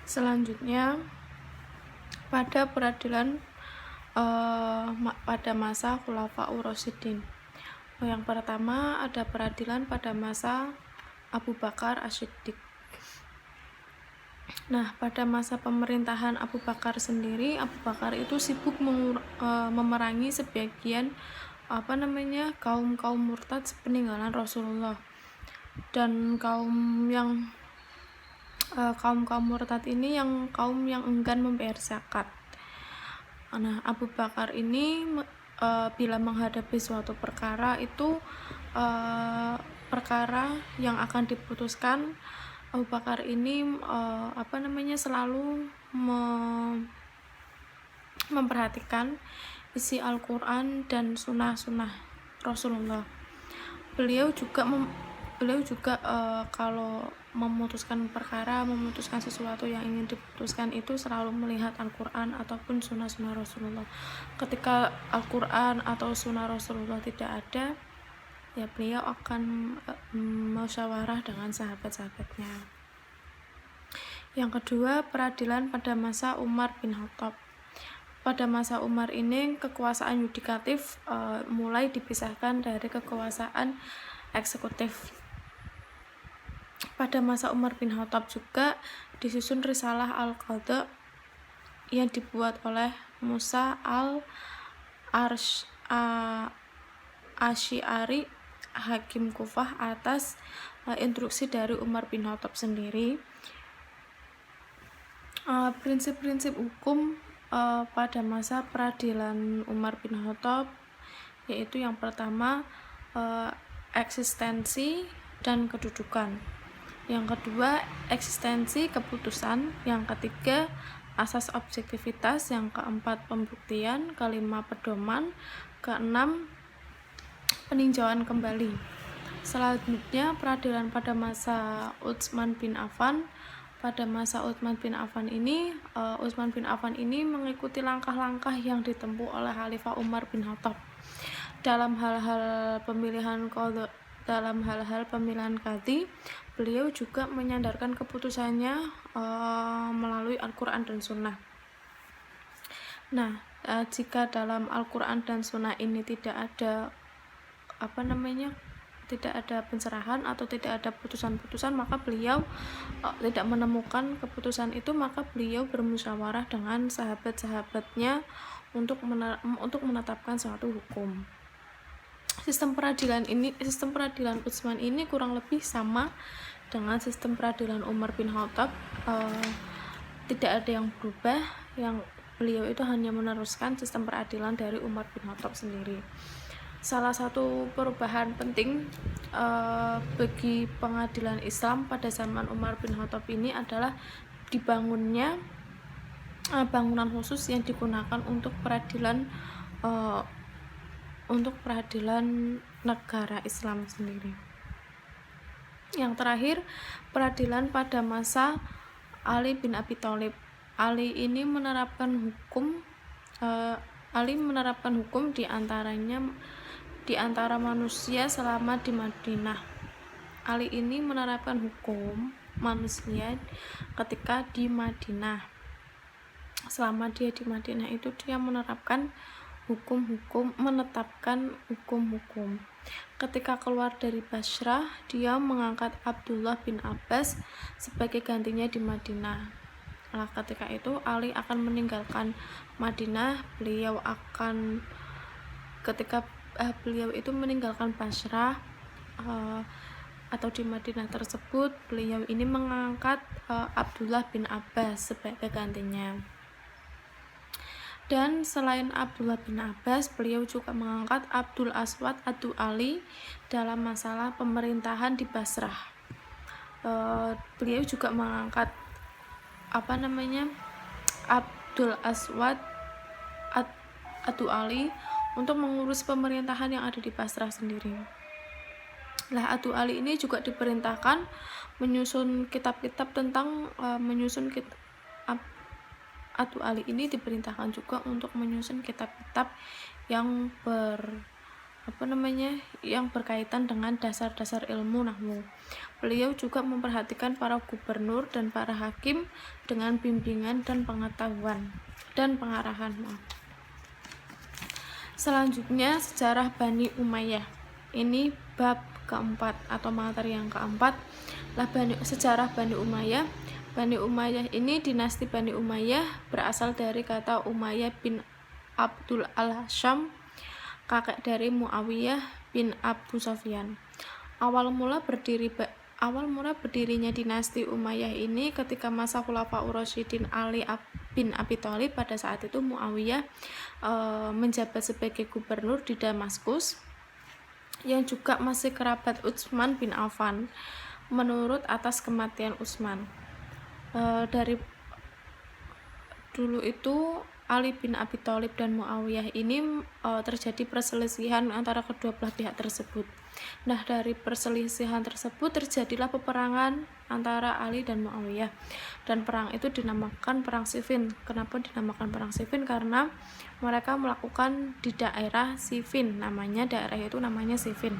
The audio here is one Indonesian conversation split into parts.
Selanjutnya, pada peradilan pada masa Khulafaur Rasyidin. Yang pertama ada peradilan pada masa Abu Bakar As-Siddiq. Nah, pada masa pemerintahan Abu Bakar sendiri, Abu Bakar itu sibuk memerangi sebagian kaum murtad peninggalan Rasulullah, dan kaum murtad ini kaum yang enggan membayar zakat. Nah, Abu Bakar ini bila menghadapi suatu perkara itu perkara yang akan diputuskan, Abu Bakar ini selalu memperhatikan isi Al-Quran dan sunnah-sunnah Rasulullah. Beliau juga kalau memutuskan sesuatu yang ingin diputuskan itu selalu melihat Al-Quran ataupun sunnah-sunnah Rasulullah. Ketika Al-Quran atau sunnah Rasulullah tidak ada, ya beliau akan musyawarah dengan sahabat-sahabatnya. Yang kedua, peradilan pada masa Umar bin Khattab. Pada masa Umar ini kekuasaan yudikatif mulai dipisahkan dari kekuasaan eksekutif. Pada masa Umar bin Khattab juga disusun Risalah Al-Qadha yang dibuat oleh Musa Al-Asy'ari, hakim Kufah, atas instruksi dari Umar bin Khattab sendiri. Prinsip-prinsip hukum pada masa peradilan Umar bin Khattab yaitu yang pertama eksistensi dan kedudukan, yang kedua eksistensi keputusan, yang ketiga asas objektivitas, yang keempat pembuktian, kelima pedoman, keenam peninjauan kembali. Selanjutnya peradilan pada masa Utsman bin Affan. Pada masa Utsman bin Affan ini mengikuti langkah-langkah yang ditempuh oleh Khalifah Umar bin Khattab dalam hal-hal pemilihan qadhi. Beliau juga menyandarkan keputusannya melalui Al-Quran dan Sunnah. Nah, jika dalam Al-Quran dan Sunnah ini tidak ada pencerahan atau tidak ada putusan-putusan, maka beliau tidak menemukan keputusan itu, maka beliau bermusyawarah dengan sahabat-sahabatnya untuk menetapkan suatu hukum. Sistem peradilan Utsman ini kurang lebih sama dengan sistem peradilan Umar bin Khattab. Tidak ada yang berubah, yang beliau itu hanya meneruskan sistem peradilan dari Umar bin Khattab sendiri. Salah satu perubahan penting bagi pengadilan Islam pada zaman Umar bin Khattab ini adalah dibangunnya bangunan khusus yang digunakan untuk peradilan negara Islam sendiri. Yang terakhir, peradilan pada masa Ali bin Abi Thalib. Ali menerapkan hukum di antara manusia selama di Madinah. Ali ini menerapkan hukum manusia ketika di Madinah. Selama dia di Madinah itu dia menetapkan hukum-hukum. Ketika keluar dari Basrah, dia mengangkat Abdullah bin Abbas sebagai gantinya di Madinah. Nah, ketika itu Ali akan meninggalkan Madinah. Ketika beliau itu meninggalkan Basrah atau di Madinah tersebut, beliau ini mengangkat Abdullah bin Abbas sebagai gantinya. Dan selain Abdullah bin Abbas, beliau juga mengangkat Abdul Aswad Ad-Du'ali dalam masalah pemerintahan di Basrah. Beliau juga mengangkat Abdul Aswad Ad-Du'ali untuk mengurus pemerintahan yang ada di Basrah sendiri. Nah, Ad-Du'ali ini juga diperintahkan menyusun kitab-kitab tentang Ad-Du'ali ini diperintahkan juga untuk menyusun kitab-kitab yang yang berkaitan dengan dasar-dasar ilmu nahwu. Beliau juga memperhatikan para gubernur dan para hakim dengan bimbingan dan pengetahuan dan pengarahan. Selanjutnya sejarah Bani Umayyah. Ini bab keempat atau materi yang keempat lah sejarah Bani Umayyah. Bani Umayyah ini dinasti Bani Umayyah berasal dari kata Umayyah bin Abdul al-Hasham, kakek dari Muawiyah bin Abu Sufyan. Awal mula berdirinya dinasti Umayyah ini ketika masa Khulafaur Rasyidin Ali bin Abi Thalib. Pada saat itu Muawiyah menjabat sebagai gubernur di Damaskus, yang juga masih kerabat Utsman bin Affan. Menurut atas kematian Utsman, dari dulu itu Ali bin Abi Thalib dan Muawiyah ini terjadi perselisihan antara kedua belah pihak tersebut. Nah, dari perselisihan tersebut terjadilah peperangan antara Ali dan Muawiyah, dan perang itu dinamakan Perang Siffin. Kenapa dinamakan Perang Siffin? Karena mereka melakukan di daerah Siffin, daerah itu namanya Siffin.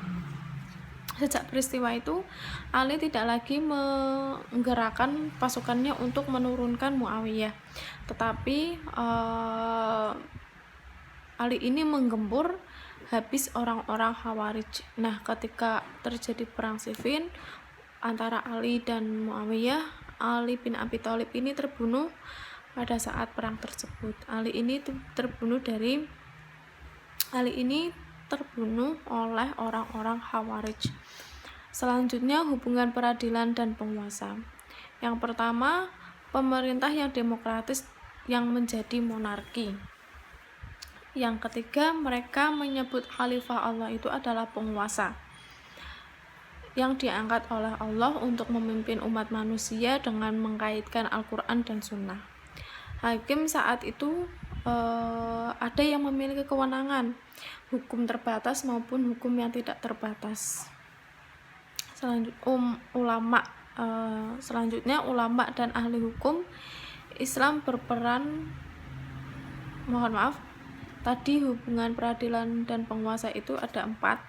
Sejak peristiwa itu, Ali tidak lagi menggerakkan pasukannya untuk menurunkan Muawiyah, tetapi Ali ini menggempur habis orang-orang Khawarij. Nah, ketika terjadi perang Siffin antara Ali dan Muawiyah, Ali bin Abi Thalib ini terbunuh pada saat perang tersebut. Ali ini terbunuh oleh orang-orang Khawarij. Selanjutnya, hubungan peradilan dan penguasa. Yang pertama, pemerintah yang demokratis yang menjadi monarki. Yang ketiga, mereka menyebut khalifah Allah itu adalah penguasa yang diangkat oleh Allah untuk memimpin umat manusia dengan mengkaitkan Al-Quran dan Sunnah. Hakim saat itu ada yang memiliki kewenangan hukum terbatas maupun hukum yang tidak terbatas. Selanjutnya ulama dan ahli hukum Islam berperan. Tadi hubungan peradilan dan penguasa itu ada empat.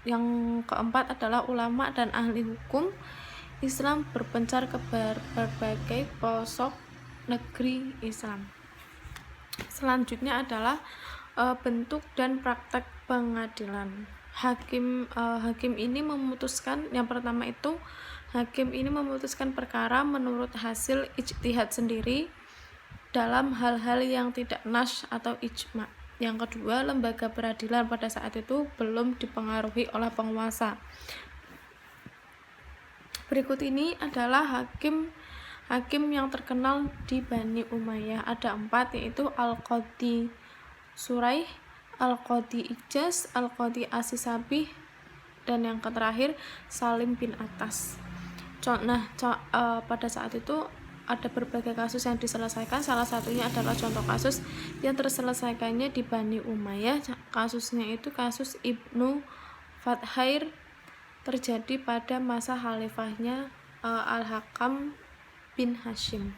Yang keempat adalah ulama dan ahli hukum Islam berpencar ke berbagai pelosok negeri Islam. Selanjutnya adalah bentuk dan praktek pengadilan. Hakim ini memutuskan, yang pertama itu hakim ini memutuskan perkara menurut hasil ijtihad sendiri dalam hal-hal yang tidak nas atau ijma. Yang kedua, lembaga peradilan pada saat itu belum dipengaruhi oleh penguasa. Berikut ini adalah hakim yang terkenal di Bani Umayyah. Ada 4, yaitu Al-Qadhi Suraih, Al-Qadhi Ijaz, Al-Qadhi As-Sabih, dan yang terakhir Salim bin Atas. Pada saat itu ada berbagai kasus yang diselesaikan. Salah satunya adalah contoh kasus yang terselesaikannya di Bani Umayyah. Kasusnya itu kasus Ibnu Fathair, terjadi pada masa khalifahnya Al-Hakam bin Hashim.